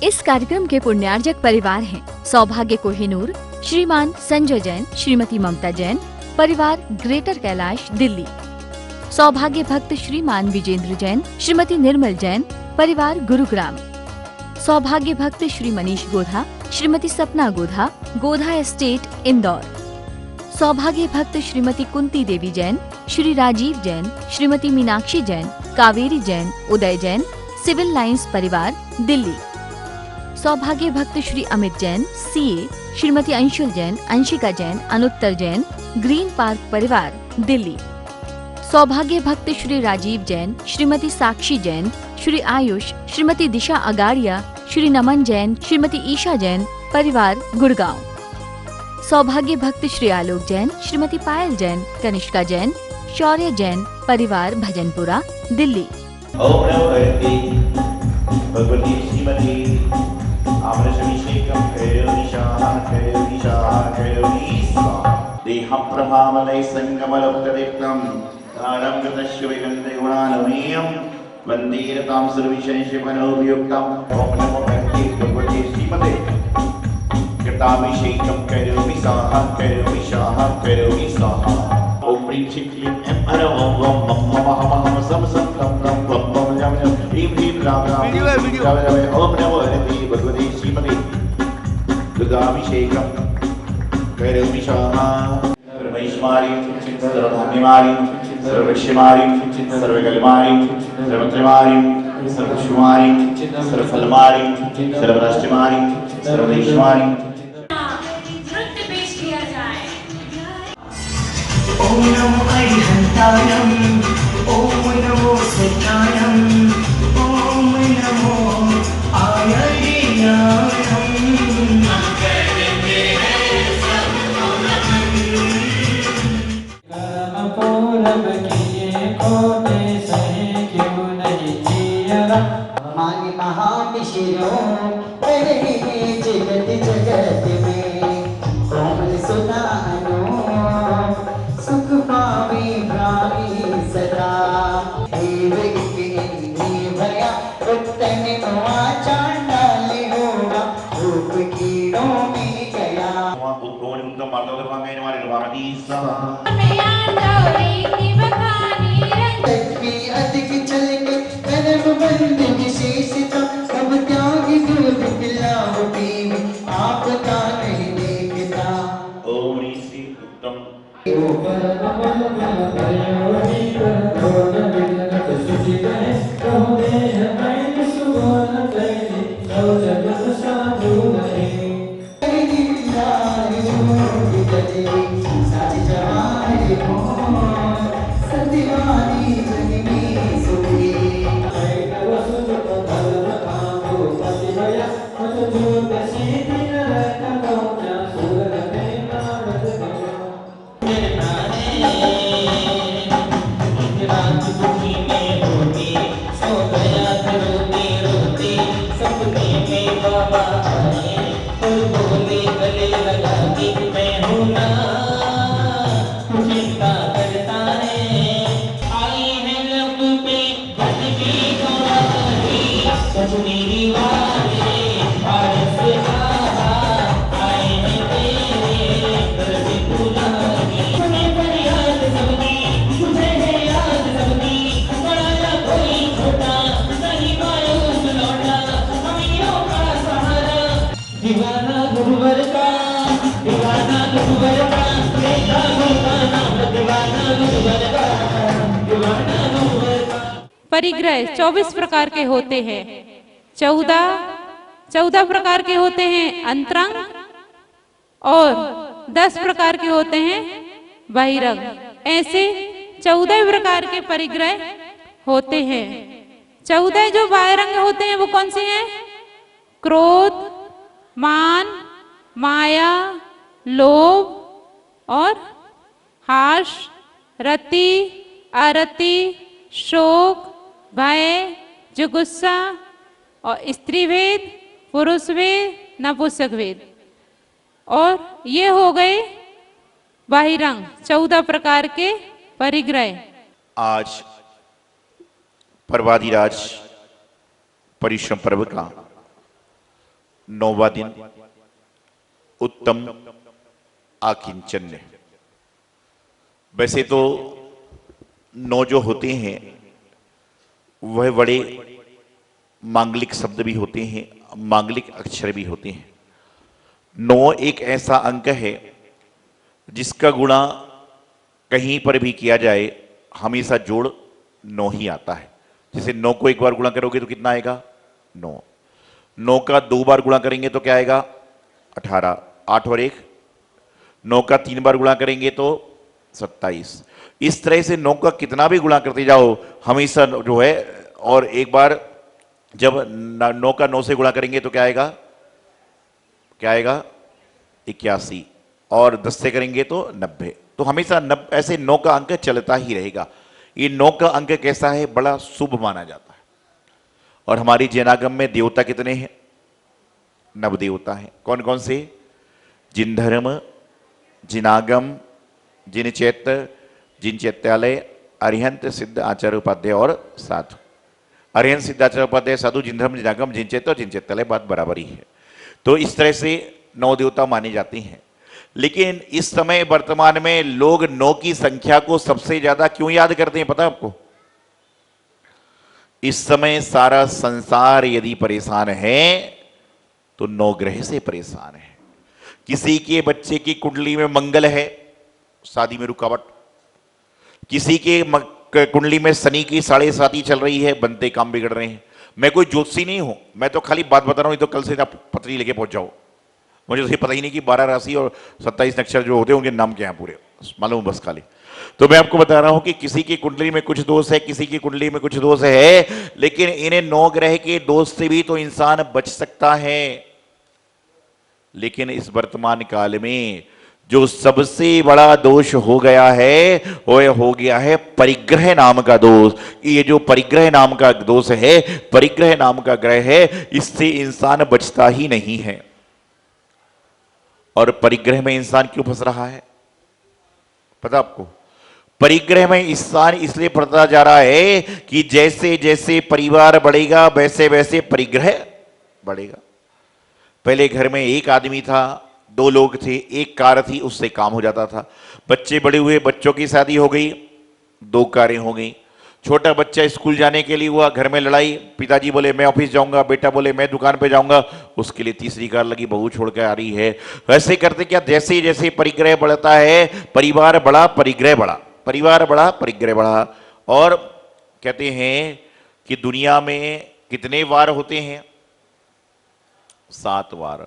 इस कार्यक्रम के पुण्यार्जक परिवार हैं सौभाग्य कोहिनूर, श्रीमान संजय जैन, श्रीमती ममता जैन, परिवार ग्रेटर कैलाश दिल्ली। सौभाग्य भक्त श्रीमान विजेंद्र जैन, श्रीमती निर्मल जैन, परिवार गुरुग्राम। सौभाग्य भक्त श्री मनीष गोधा, श्रीमती सपना गोधा, गोधा एस्टेट इंदौर। सौभाग्य भक्त श्रीमती कुंती देवी जैन, श्री राजीव जैन, श्रीमती मीनाक्षी जैन, कावेरी जैन, उदय जैन, सिविल लाइंस परिवार दिल्ली। सौभाग्य भक्त Shri Amit Jain, CA, Shrimati Anshul Jain, Anshika Jain, Anuttar Jain, Green Park परिवार दिल्ली। सौभाग्य भक्त श्री राजीव जैन, श्रीमती साक्षी जैन, श्री आयुष, श्रीमती दिशा अगाड़िया, श्री नमन जैन, श्रीमती ईशा जैन, परिवार गुड़गांव। सौभाग्य भक्त श्री आलोक जैन, श्रीमती पायल जैन, कनिष्का जैन, शौर्य जैन, परिवार भजनपुरा दिल्ली। ओम नमो भगवती श्रीमती आमरशमिषेकं करोनिशा देहं प्रभामलय संगमलप्तदीप्तं तारं गतस्य विगन्धे गुणानमीयं वन्दे रतां सर्वविशेषपनोपयुक्तम्। ओम नमो भगवती श्रीमते कृताभिषेकं करोमि स्वाहा। ओम प्रीं श्रीं क्लीं ऐं हरं ओम ओम मम मम हम सम सम तं तं बम बम जम जम ह्रीं ह्रीं राम राम ओम नमो भगवती श्रीमते दुर्गाभिषेकं करोमि स्वाहा। सर्वैश्वर्यं सर्वधान्यमारीं सर्ववृक्षमारीं सर्वकल्मारीं सर्वत्रमारीं सर्वशुमारीं सर्वफलमारीं सर्वराष्ट्रमारीं सर्वदेशमारीं। ओम नमो अरिहंतायं, ओम नमो सत्यायं, ओम नमो आयर्यायं। पूरब किए कोटे सहे क्यों नहीं जिया मान महाविष्णु जगत जगत में कोमल सुनानो सुख पावे प्राणी सदा। भया उत्तन चांडाल होगा रूप कीड़ों में गया। अधिक चल के कर्म बंद विशेषता अब त्याग दूध पिलाओ पीवे आपका नहीं देखता। ओम श्री उत्तम परिग्रह 24 प्रकार के होते हैं। 14 प्रकार के होते हैं अंतरंग और 10 प्रकार के होते हैं बहिरंग। ऐसे 14 प्रकार के परिग्रह होते हैं। 14 जो बहिरंग होते हैं वो कौन से हैं? क्रोध, मान, माया, लोभ और हार्ष, रति, अरति, शोक, भय, जुगुस्सा और स्त्री भेद, पुरुष भेद, नपुंसक भेद। और ये हो गए बहिरंग 14 प्रकार के परिग्रह। आज पर्वाधिराज परिश्रम पर्व का 9वां दिन उत्तम आकिंचन्य। वैसे तो 9 जो होते हैं वह बड़े मांगलिक शब्द भी होते हैं, मांगलिक अक्षर भी होते हैं। 9 एक ऐसा अंक है जिसका गुणा कहीं पर भी किया जाए हमेशा जोड़ 9 ही आता है। जैसे 9 को एक बार गुणा करोगे तो कितना आएगा? 9। 9 का 2 बार गुणा करेंगे तो क्या आएगा? 18। 8 और 1 9 का 3 बार गुणा करेंगे तो 27। इस तरह से 9 का कितना भी गुणा करते जाओ हमेशा जो है, और एक बार जब 9 का 9 से गुणा करेंगे तो क्या आएगा? क्या आएगा? 81। और 10 से करेंगे तो 90। तो हमेशा ऐसे 9 का अंक चलता ही रहेगा। ये 9 का अंक कैसा है? बड़ा शुभ माना जाता है। और हमारी जैनागम में देवता कितने हैं? 9 देवता हैं। कौन कौन से? जिन धर्म, जिनागम, जिन चैत्र, जिन चैत्यालय, अरिहंत, सिद्ध, आचार्य, उपाध्याय और साधु। अरिहंत, सिद्ध, आचार्य, उपाध्याय, साधु, जिन धर्म, जिनागम, जिन चैत्र और जिन चैत्यालय, बात बराबर ही है। तो इस तरह से 9 देवता माने जाते हैं। लेकिन इस समय वर्तमान में लोग 9 की संख्या को सबसे ज्यादा क्यों याद करते हैं पता है आपको? इस समय सारा संसार यदि परेशान है तो 9 ग्रह से परेशान है। किसी के बच्चे की कुंडली में मंगल है, शादी में रुकावट। किसी के कुंडली में शनि की 7.5 चल रही है, बनते काम बिगड़ रहे हैं। मैं कोई ज्योतिषी नहीं हूं, मैं तो खाली बात बता रहा हूं। तो कल से आप पत्री लेके पहुंच जाओ। मुझे तो ये पता ही नहीं कि 12 राशि और 27 नक्षत्र जो होते हैं उनके नाम क्या हैं पूरे, मालूम बस खाली। तो मैं आपको बता रहा हूं कि किसी की कुंडली में कुछ दोष है, किसी की कुंडली में कुछ दोष है, लेकिन इन्हें 9 ग्रह के दोष से भी तो इंसान बच सकता है। लेकिन इस वर्तमान काल में जो सबसे बड़ा दोष हो गया है वह हो गया है परिग्रह नाम का दोष। ये जो परिग्रह नाम का दोष है, परिग्रह नाम का ग्रह है, इससे इंसान बचता ही नहीं है। और परिग्रह में इंसान क्यों फंस रहा है पता आपको? परिग्रह में इंसान इसलिए फंसता जा रहा है कि जैसे जैसे परिवार बढ़ेगा वैसे वैसे परिग्रह बढ़ेगा। पहले घर में एक आदमी था, 2 लोग थे, एक कार थी, उससे काम हो जाता था। बच्चे बड़े हुए, बच्चों की शादी हो गई, 2 कारें हो गई। छोटा बच्चा स्कूल जाने के लिए हुआ, घर में लड़ाई, पिताजी बोले मैं ऑफिस जाऊंगा, बेटा बोले मैं दुकान पे जाऊंगा, उसके लिए तीसरी कार लगी, बहू छोड़ के आ रही है। वैसे करते क्या, जैसे जैसे परिग्रह बढ़ता है, परिवार बड़ा, परिग्रह बड़ा, परिवार बड़ा, परिग्रह बड़ा। और कहते हैं कि दुनिया में कितने वार होते हैं? 7 वार।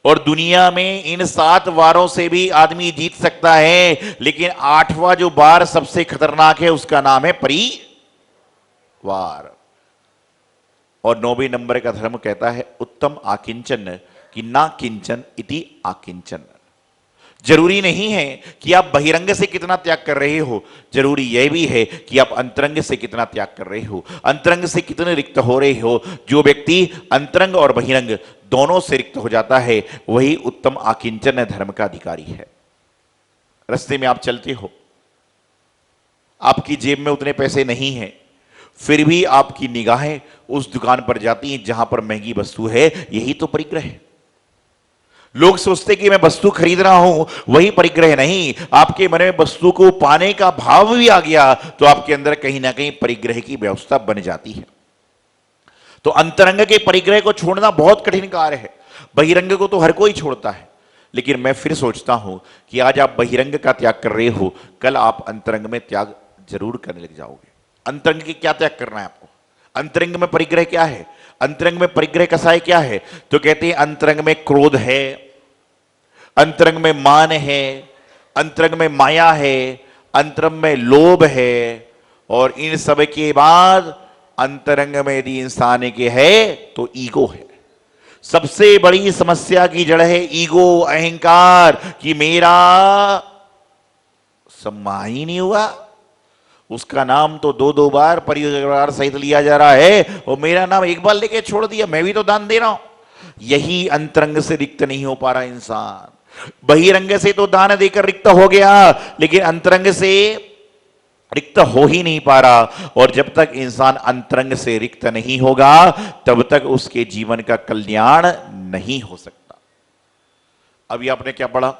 और दुनिया में इन 7 वारों से भी आदमी जीत सकता है, लेकिन 8वां जो वार सबसे खतरनाक है उसका नाम है परिवार। और 9वें नंबर का धर्म कहता है उत्तम आकिंचन, कि ना किंचन इति आकिंचन। जरूरी नहीं है कि आप बहिरंग से कितना त्याग कर रहे हो, जरूरी यह भी है कि आप अंतरंग से कितना त्याग कर रहे हो, अंतरंग से कितने रिक्त हो रहे हो। जो व्यक्ति अंतरंग और बहिरंग दोनों से रिक्त हो जाता है वही उत्तम आकिंचन धर्म का अधिकारी है। रास्ते में आप चलते हो, आपकी जेब में उतने पैसे नहीं हैं, फिर भी आपकी निगाहें उस दुकान पर जाती हैं जहां पर महंगी वस्तु है। यही तो परिग्रह है। लोग सोचते कि मैं वस्तु खरीद रहा हूं, वही परिग्रह नहीं। आपके मन में वस्तु को पाने का भाव भी आ गया तो आपके अंदर कहीं ना कहीं परिग्रह की व्यवस्था बन जाती है। तो अंतरंग के परिग्रह को छोड़ना बहुत कठिन कार्य है। बहिरंग को तो हर कोई छोड़ता है, लेकिन मैं फिर सोचता हूं कि आज आप बहिरंग का त्याग कर रहे हो, कल आप अंतरंग में त्याग जरूर करने लग जाओगे। अंतरंग की क्या त्याग करना है आपको? अंतरंग में परिग्रह क्या है? अंतरंग में परिग्रह कसाय क्या है? तो कहते हैं अंतरंग में क्रोध है, अंतरंग में मान है, अंतरंग में माया है, अंतरंग में लोभ है, और इन सब के बाद अंतरंग में यदि इंसान के है तो ईगो है। सबसे बड़ी समस्या की जड़ है ईगो, अहंकार, कि मेरा सम्मान ही नहीं हुआ। उसका नाम तो 2-2 बार परिवार सहित लिया जा रहा है, और मेरा नाम एक बार लेके छोड़ दिया, मैं भी तो दान दे रहा हूं। यही अंतरंग से रिक्त नहीं हो पा रहा इंसान। बहिरंग से तो दान देकर रिक्त हो गया, लेकिन अंतरंग से रिक्त हो ही नहीं पा रहा। और जब तक इंसान अंतरंग से रिक्त नहीं होगा तब तक उसके जीवन का कल्याण नहीं हो सकता। अभी आपने क्या पढ़ा?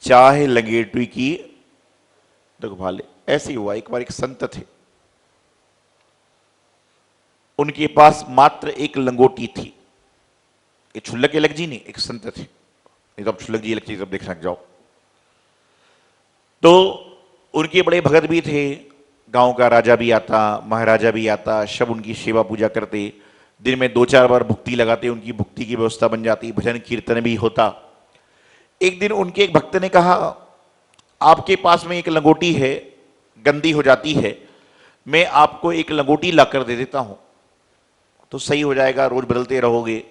चाहे लंगेटवी की देखभाले। ऐसे ही हुआ, एक बार एक संत थे, उनके पास मात्र एक लंगोटी थी। ये छुल्लक अलग जी नहीं, एक संत थे, नहीं तो अब छुल्लक जी अलग चीज अब देख सक जाओ। तो उनके बड़े भगत भी थे, गांव का राजा भी आता, महाराजा भी आता, सब उनकी सेवा पूजा करते, दिन में 2-4 बार भुक्ति लगाते, उनकी भुक्ति की व्यवस्था बन जाती, भजन कीर्तन भी होता। एक दिन उनके एक भक्त ने कहा, आपके पास में एक लंगोटी है, गंदी हो जाती है, मैं आपको एक लंगोटी लाकर दे देता हूं तो सही हो जाएगा, रोज बदलते रहोगे,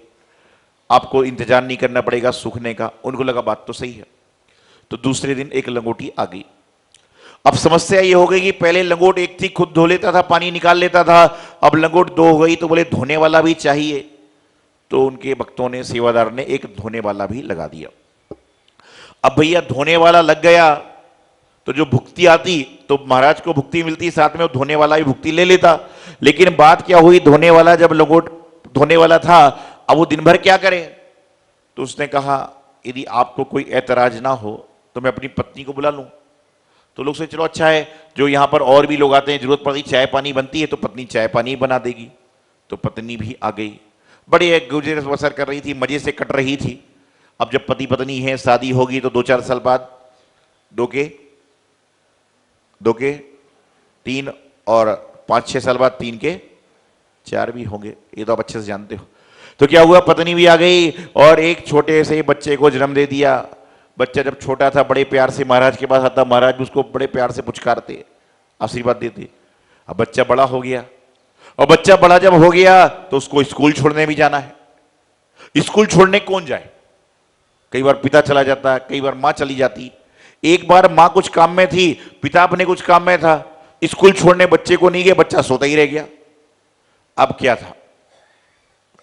आपको इंतजार नहीं करना पड़ेगा सूखने का। उनको लगा बात तो सही है। तो दूसरे दिन एक लंगोटी आ गई। अब समस्या ये हो गई कि पहले लंगोट एक थी, खुद धो लेता था, पानी निकाल लेता था, अब लंगोट 2 हो गई तो बोले धोने वाला भी चाहिए। तो उनके भक्तों ने, सेवादार ने एक धोने वाला भी लगा दिया। अब भैया धोने वाला लग गया तो जो भुक्ति आती तो महाराज को भुक्ति मिलती, साथ में वो धोने वाला भी भुक्ति ले लेता। लेकिन बात क्या हुई, धोने वाला जब लंगोट धोने वाला था, अब वो दिन भर क्या करे? तो उसने कहा, यदि आपको कोई ऐतराज ना हो तो मैं अपनी पत्नी को बुला लूं। तो लोग सोचे चलो अच्छा है, जो यहां पर और भी लोग आते हैं, जरूरत पड़ती चाय पानी बनती है तो पत्नी चाय पानी बना देगी। तो पत्नी भी आ गई, बड़े गुजर बसर कर रही थी, मजे से कट रही थी। अब जब पति पत्नी है, शादी होगी तो 2-4 साल बाद 2 के 3 और 5-6 साल बाद 3 के 4 भी होंगे, ये तो आप अच्छे से जानते हो। तो क्या हुआ, पत्नी भी आ गई और एक छोटे से बच्चे को जन्म दे दिया। बच्चा जब छोटा था बड़े प्यार से महाराज के पास आता, महाराज भी उसको बड़े प्यार से पुचकारते, आशीर्वाद देते। अब बच्चा बड़ा हो गया, और बच्चा बड़ा जब हो गया तो उसको स्कूल छोड़ने भी जाना है। स्कूल छोड़ने कौन जाए? कई बार पिता चला जाता, कई बार मां चली जाती। एक बार मां कुछ काम में थी, पिता अपने कुछ काम में था, स्कूल छोड़ने बच्चे को नहीं गए, बच्चा सोता ही रह गया। अब क्या था,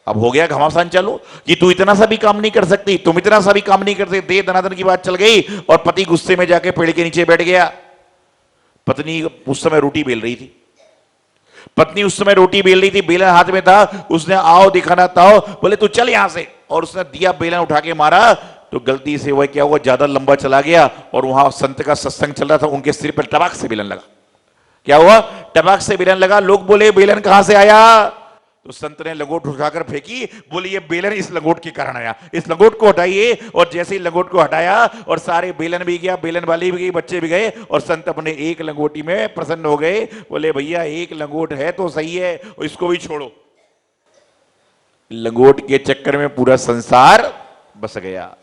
अब हो गया घमासान चालू कि तू इतना सा भी काम नहीं कर सकती, तुम इतना सा भी काम नहीं करते। दे दनादन की बात चल गई और पति गुस्से में जाके पेड़ के नीचे बैठ गया। पत्नी उस समय रोटी बेल रही थी, पत्नी उस समय रोटी बेल रही थी, बेलन हाथ में था, उसने आओ दिखाना ताओ, बोले तू चल यहां से, और उसने दिया बेलन उठा के मारा। तो गलती से वह क्या हुआ, ज्यादा लंबा चला गया और वहां संत का सत्संग चल रहा था, उनके सिर पर टबाक से बेलन लगा। क्या हुआ, टबाक से बेलन लगा। लोग बोले बेलन कहां से आया? तो संत ने लंगोट उठाकर फेंकी, बोले ये बेलन इस लंगोट के कारण आया, इस लंगोट को हटाइए। और जैसे ही लंगोट को हटाया और सारे बेलन भी गया, बेलन वाली भी गई, बच्चे भी गए, और संत अपने एक लंगोटी में प्रसन्न हो गए। बोले भैया एक लंगोट है तो सही है, और इसको भी छोड़ो। लंगोट के चक्कर में पूरा संसार बस गया।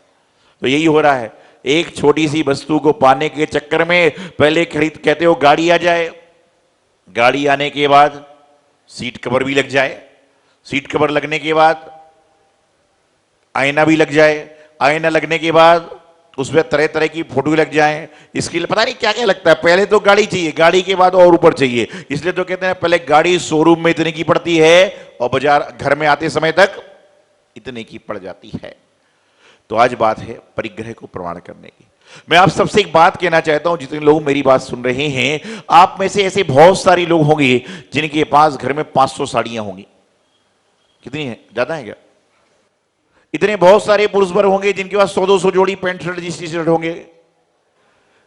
तो यही हो रहा है, एक छोटी सी वस्तु को पाने के चक्कर में पहले कहते हो गाड़ी आ जाए, गाड़ी आने के बाद सीट कवर भी लग जाए, सीट कवर लगने के बाद आईना भी लग जाए, आईना लगने के बाद उसमें तरह तरह की फोटो लग जाए, इसके लिए पता नहीं क्या क्या लगता है। पहले तो गाड़ी चाहिए, गाड़ी के बाद और ऊपर चाहिए, इसलिए तो कहते हैं पहले गाड़ी शोरूम में इतने की पड़ती है और बाजार घर में आते समय तक इतने की पड़ जाती है। तो आज बात है परिग्रह को प्रमाण करने की। मैं आप सबसे एक बात कहना चाहता हूं, जितने लोग मेरी बात सुन रहे हैं, आप में से ऐसे बहुत सारे लोग होंगे जिनके पास घर में 500 साड़ियां होंगी। कितनी है, ज्यादा है क्या? इतने बहुत सारे पुरुष वर्ग होंगे जिनके पास 100-200 जोड़ी पैंट शर्ट टी शर्ट होंगे।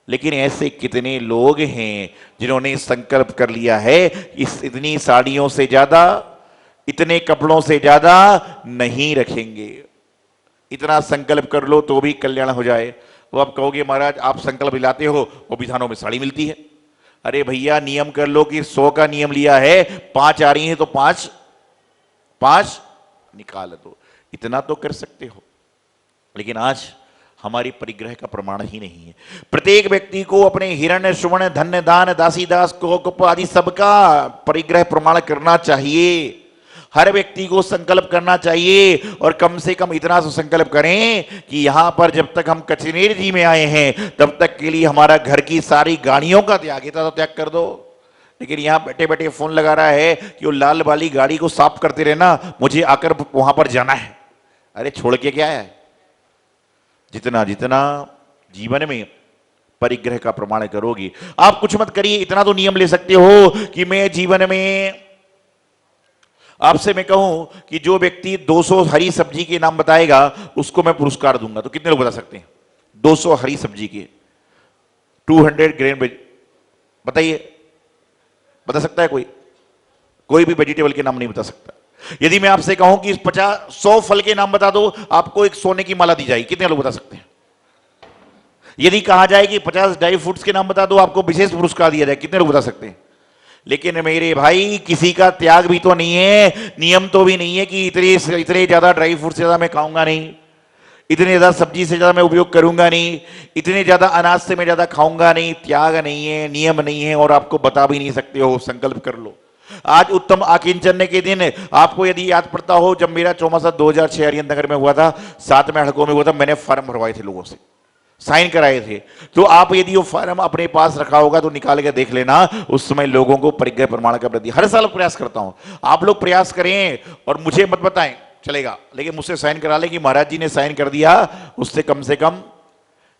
लेकिन ऐसे कितने लोग हैं जिन्होंने संकल्प कर लिया है इस इतनी साड़ियों से ज्यादा, इतने कपड़ों से ज्यादा नहीं रखेंगे। इतना संकल्प कर लो तो भी कल्याण हो जाए। वो आप कहोगे महाराज आप संकल्प दिलाते हो और विधानों में साड़ी मिलती है। अरे भैया नियम कर लो कि 100 का नियम लिया है, 5 आ रही है तो 5 निकाल दो, इतना तो कर सकते हो। लेकिन आज हमारी परिग्रह का प्रमाण ही नहीं है। प्रत्येक व्यक्ति को अपने हिरण्य सुवर्ण धन्य दान दासी दास कोप आदि सबका परिग्रह प्रमाण करना चाहिए। हर व्यक्ति को संकल्प करना चाहिए, और कम से कम इतना तो संकल्प करें कि यहां पर जब तक हम कचनेर जी में आए हैं तब तक के लिए हमारा घर की सारी गाड़ियों का त्याग, इतना तो त्याग कर दो। लेकिन यहां बैठे बैठे फोन लगा रहा है कि वो लाल वाली गाड़ी को साफ करते रहना, मुझे आकर वहां पर जाना है। अरे छोड़ के क्या है? जितना जितना जीवन में परिग्रह का प्रमाण करोगी। आप कुछ मत करिए, इतना तो नियम ले सकते हो कि मैं जीवन में आपसे मैं कहूं कि जो व्यक्ति 200 हरी सब्जी के नाम बताएगा उसको मैं पुरस्कार दूंगा, तो कितने लोग बता सकते हैं? 200 हरी सब्जी के 200 ग्रेन बताइए, बता सकता है कोई? कोई भी वेजिटेबल के नाम नहीं बता सकता। यदि मैं आपसे कहूं कि 100 फल के नाम बता दो, आपको एक सोने की माला दी जाएगी, कितने लोग बता सकते हैं? यदि कहा जाए कि 50 ड्राई फ्रूट्स के नाम बता दो, आपको विशेष पुरस्कार दिया जाए, कितने लोग बता सकते हैं? लेकिन मेरे भाई किसी का त्याग भी तो नहीं है, नियम तो भी नहीं है कि इतने ज्यादा ड्राई फ्रूट से ज्यादा मैं खाऊंगा नहीं, इतने ज्यादा सब्जी से ज्यादा मैं उपयोग करूंगा नहीं, इतने ज्यादा अनाज से मैं ज्यादा खाऊंगा नहीं। त्याग नहीं है, नियम नहीं है, और आपको बता भी नहीं सकते हो। संकल्प कर लो। आज उत्तम आकिंचन के दिन आपको यदि याद पड़ता हो, जब मेरा चौमासा 2006 हरियन नगर में हुआ था, 7 में हड़कों में हुआ था, मैंने फॉर्म भरवाए थे, लोगों से साइन कराए थे। तो आप यदि वो फॉर्म अपने पास रखा होगा तो निकाल के देख लेना, उस समय लोगों को परिग्रह प्रमाण का प्रति हर साल प्रयास करता हूं। आप लोग प्रयास करें और मुझे मत बताएं, चलेगा, लेकिन मुझसे साइन करा ले कि महाराज जी ने साइन कर दिया। उससे कम से कम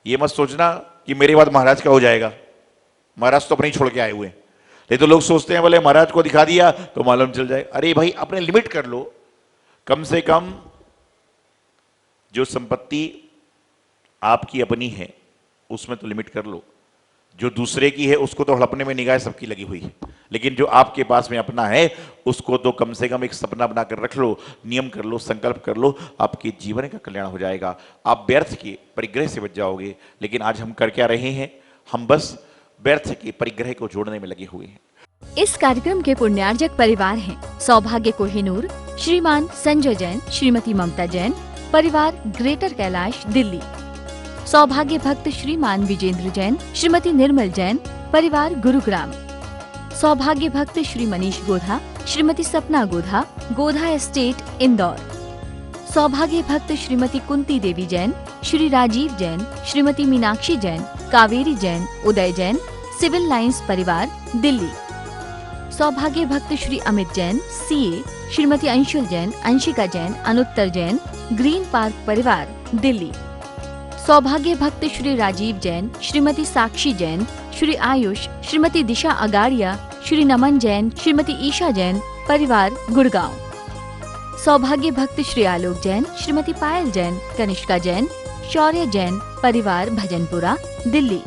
ये मत सोचना कि मेरे बाद महाराज का हो जाएगा। महाराज तो अपने ही छोड़ के आए हुए हैं। नहीं तो लोग सोचते हैं बोले महाराज को दिखा दिया तो मालूम चल जाए। अरे भाई अपने लिमिट कर लो, कम से कम जो संपत्ति आपकी अपनी है उसमें तो लिमिट कर लो। जो दूसरे की है उसको तो हड़पने में निगाह सबकी लगी हुई है, लेकिन जो आपके पास में अपना है उसको तो कम से कम एक सपना बनाकर रख लो, नियम कर लो, संकल्प कर लो, आपके जीवन का कल्याण हो जाएगा। आप व्यर्थ के परिग्रह से बच जाओगे। लेकिन आज हम कर क्या रहे हैं? हम बस व्यर्थ के परिग्रह को जोड़ने में लगे हुए हैं। इस कार्यक्रम के पुण्यार्जक परिवार हैं सौभाग्य कोहिनूर, श्रीमान संजय जैन, श्रीमती ममता जैन, परिवार ग्रेटर कैलाश दिल्ली। सौभाग्य भक्त श्रीमान विजेंद्र जैन, श्रीमती निर्मल जैन, परिवार गुरुग्राम। सौभाग्य भक्त श्री मनीष गोधा, श्रीमती सपना गोधा, गोधा एस्टेट इंदौर। सौभाग्य भक्त श्रीमती कुंती देवी जैन, श्री राजीव जैन, श्रीमती मीनाक्षी जैन, कावेरी जैन, उदय जैन, सिविल लाइंस परिवार दिल्ली। सौभाग्य भक्त Shri Amit Jain, CA, Shrimati Anshul Jain, Anshika Jain, Anuttar Jain, Green Park परिवार दिल्ली। सौभाग्य भक्त श्री राजीव जैन, श्रीमती साक्षी जैन, श्री आयुष, श्रीमती दिशा अगाड़िया, श्री नमन जैन, श्रीमती ईशा जैन, परिवार गुड़गांव। सौभाग्य भक्त श्री आलोक जैन, श्रीमती पायल जैन, कनिष्का जैन, शौर्य जैन, परिवार भजनपुरा दिल्ली।